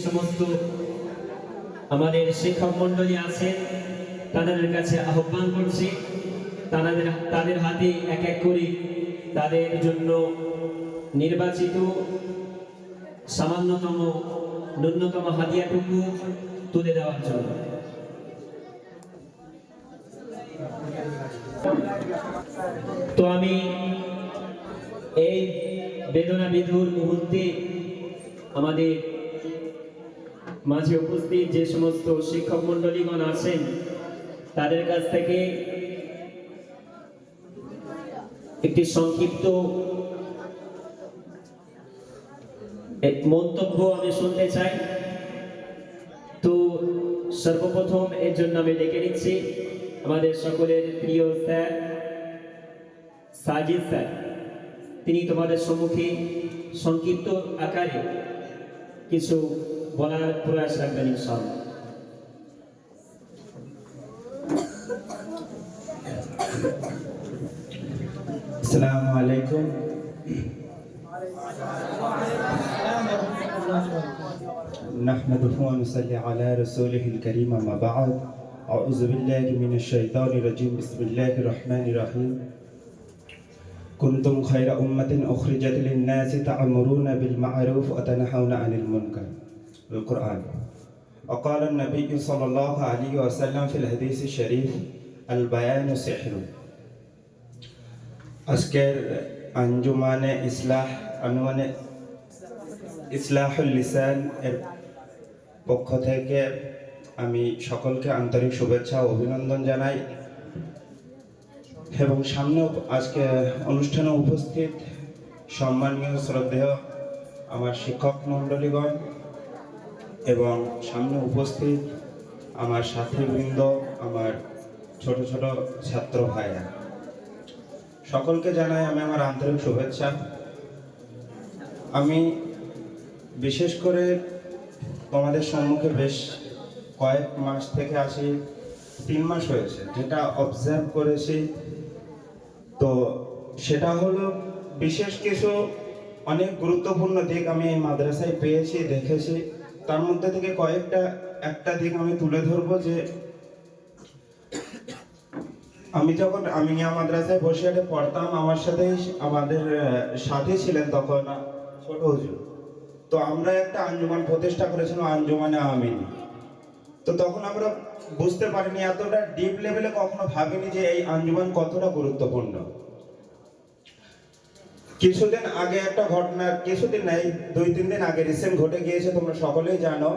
সমস্ত আমাদের শিক্ষক মণ্ডলী আছেন তাদের কাছে আহ্বান করছি তাদের হাতে এক এক করে তাদের জন্য নির্বাচিত সামান্যতম ন্যূনতম হাদিয়াটুকু তুলে দেওয়ার জন্য। তো আমি এই বেদনা বিধুর মুহূর্তে আমাদের মাঝে উপস্থিত যে সমস্ত শিক্ষক মণ্ডলীগণ আছেন তাদের কাছ থেকে একটি সংক্ষিপ্ত মন্তব্য আমি শুনতে চাই। তো সর্বপ্রথম এর জন্য আমি ডেকে নিচ্ছি আমাদের সকলের প্রিয় স্যার সাজিদ স্যার। তিনি তোমাদের সম্মুখে সংক্ষিপ্ত আকারে কিছু বলার প্রয়াস রাখবেন ইনশাআল্লাহ। আসসালামু আলাইকুম। নাহমাদুহু ওয়া নুসাল্লি আলা রাসূলিহিল কারীম, আম্মা বা'দ। আউযু বিল্লাহি মিনাশ শাইতানির রাজীম। বিসমিল্লাহির রহমানির রহিম। কুনতুম খায়রা উম্মাতিন উখরিজাত লিন-নাসি তা'মুরুনা বিল মা'রুফ ওয়া তানহাউনা আনিল মুনকার। আল কুরআন। وقال النبي صلى الله عليه وسلم في الحديث الشريف البيان سحر। আজকের আঞ্জুমানে ইসলাহুল লিসান এর পক্ষ থেকে আমি সকলকে আন্তরিক শুভেচ্ছা ও অভিনন্দন জানাই এবং সামনে আজকে অনুষ্ঠানে উপস্থিত সম্মানীয় শ্রদ্ধেয় আমার শিক্ষক মণ্ডলীগণ এবং সামনে উপস্থিত আমার সাথীবৃন্দ, আমার ছোট ছোট ছাত্র ভাইরা, সকলকে জানাই আমি আমার আন্তরিক শুভেচ্ছা। আমি বিশেষ করে তোমাদের সম্মুখে বেশ কয়েক মাস থেকে আসি, 3 মাস হয়েছে, যেটা অবজার্ভ করেছি তো সেটা হলো বিশেষ কিছু অনেক গুরুত্বপূর্ণ দিক আমি এই মাদ্রাসায় পেয়েছি, দেখেছি। তার মধ্যে থেকে একটা দিক আমি তুলে ধরবো যে আমি যখন আমিনিয়া মাদ্রাসায় বসিরহাটে পড়তাম, আমার সাথে আমাদের সাথী ছিলেন তখন ছোট হুজুর। তো আমরা একটা আঞ্জুমান প্রতিষ্ঠা করেছিলাম, আঞ্জুমানে আমিন। তো তখন আমরা বুঝতে পারিনি, এতটা ডিপ লেভেলে কখনো ভাবিনি যে এই আঞ্জুমান কতটা গুরুত্বপূর্ণ। কিছুদিন আগে একটা ঘটনা, কিছুদিন নাই 2-3 দিন আগে রিসেন্ট ঘটে গিয়েছে, তোমরা সকলেই জানো।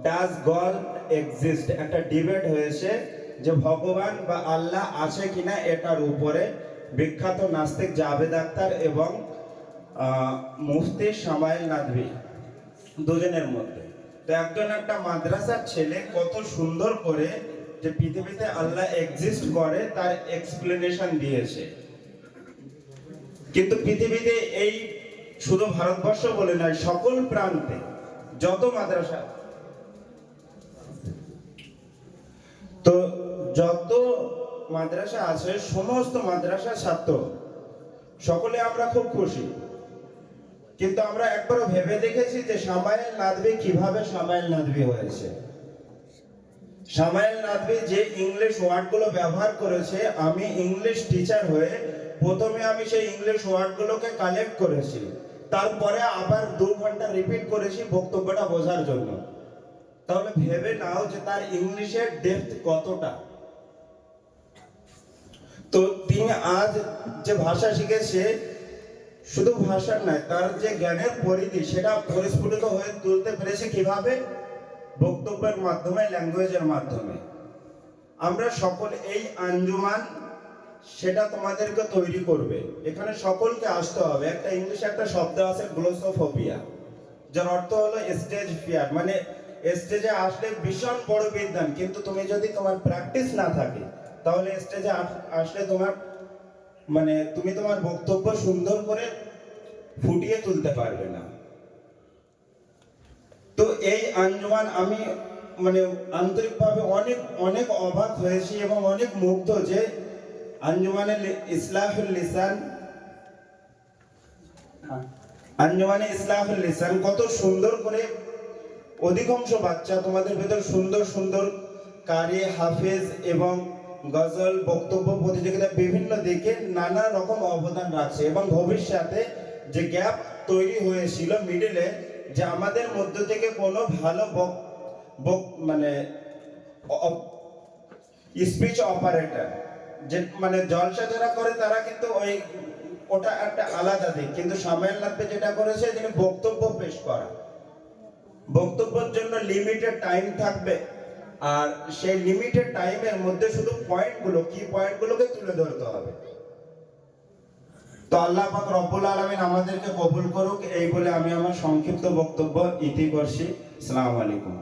ডাজ গড এক্সিস্ট একটা ডিবেট হয়েছে যে ভগবান বা আল্লাহ আছে কিনা, এটার উপরে বিখ্যাত নাস্তিক জাভেদ আখতার এবং মুফতি শামাইল নাদভি দুজনের মধ্যে। তো একজন একটা মাদ্রাসার ছেলে কত সুন্দর করে যে পৃথিবীতে আল্লাহ এক্সিস্ট করে তার এক্সপ্লেনেশন দিয়েছে। কিন্তু পৃথিবীতে এই শুধু ভারতবর্ষ বলে নয়, সকল প্রান্তে যত মাদ্রাসা আছে, সমস্ত মাদ্রাসা ছাত্র সকলে আমরা খুব খুশি। কিন্তু আমরা একবারও ভেবে দেখেছি যে শামাইল নাদভি কিভাবে শামাইল নাদভি হয়েছে? শামাইল নাদভি যে ইংলিশ ওয়ার্ডগুলো ব্যবহার করেছে, আমি ইংলিশ টিচার হয়ে প্রথমে আমি সেই ইংলিশ ওয়ার্ডগুলোকে কালেক্ট করেছি, তারপরে আবার 2 ঘন্টা রিপিট করেছি বক্তব্যটা বোঝার জন্য। তাহলে ভেবে নাও যে তার ইংলিশের ডেপথ কতটা। তো তিনি আজ যে ভাষা শিখেছে, শুধু ভাষার নয়, তার যে জ্ঞানের পরিধি সেটা পরিস্ফুটিত হয়ে তুলতে পেরেছে কিভাবে? বক্তব্যের মাধ্যমে, ল্যাঙ্গুয়েজের মাধ্যমে। আমরা সকল এই আঞ্জুমান সেটা তোমাদেরকে তৈরি করবে। এখানে সকলকে আসতে হবে। একটা ইংলিশে একটা শব্দ আছে গ্লোসোফোবিয়া, যার অর্থ হলো স্টেজ ফিয়ার, মানে স্টেজে আসলে ভীষণ বড় বিদ্বান, কিন্তু তুমি যদি তোমার প্র্যাকটিস না থাকে তাহলে স্টেজে আসলে তুমি তোমার বক্তব্য সুন্দর করে ফুটিয়ে তুলতে পারবে না। তো এই আঞ্জুমান আমি আন্তরিকভাবে অনেক অনেক অবাক হয়েছি এবং অনেক মুগ্ধ যে আঞ্জুমানে ইসলাহুল লিসান কত সুন্দর করে অধিকাংশ বাচ্চা তোমাদের ভেতর সুন্দর সুন্দর কারি, হাফেজ এবং গজল, বক্তব্য প্রতিযোগিতা বিভিন্ন দিকে নানা রকম অবদান রাখছে এবং ভবিষ্যতে যে গ্যাপ তৈরি হয়েছিল মিডলে, যে আমাদের মধ্য থেকে কোনো ভালো মানে স্পিচ অপারেটর, যে মানে জলসা যারা করে তারা কিন্তু ওটা একটা আলাদা দিক, কিন্তু সামাইল নাথপে যেটা করেছে তিনি বক্তব্য পেশ করা, বক্তব্যের জন্য লিমিটেড টাইম থাকবে আর সেই লিমিটেড টাইমের মধ্যে শুধু কি পয়েন্টগুলোকে তুলে ধরতে হবে। তো আল্লাহ পাক রব্বুল আলামিন আমাদেরকে কবুল করুক, এই বলে আমি আমার সংক্ষিপ্ত বক্তব্য ইতি করছি। আসসালামু আলাইকুম।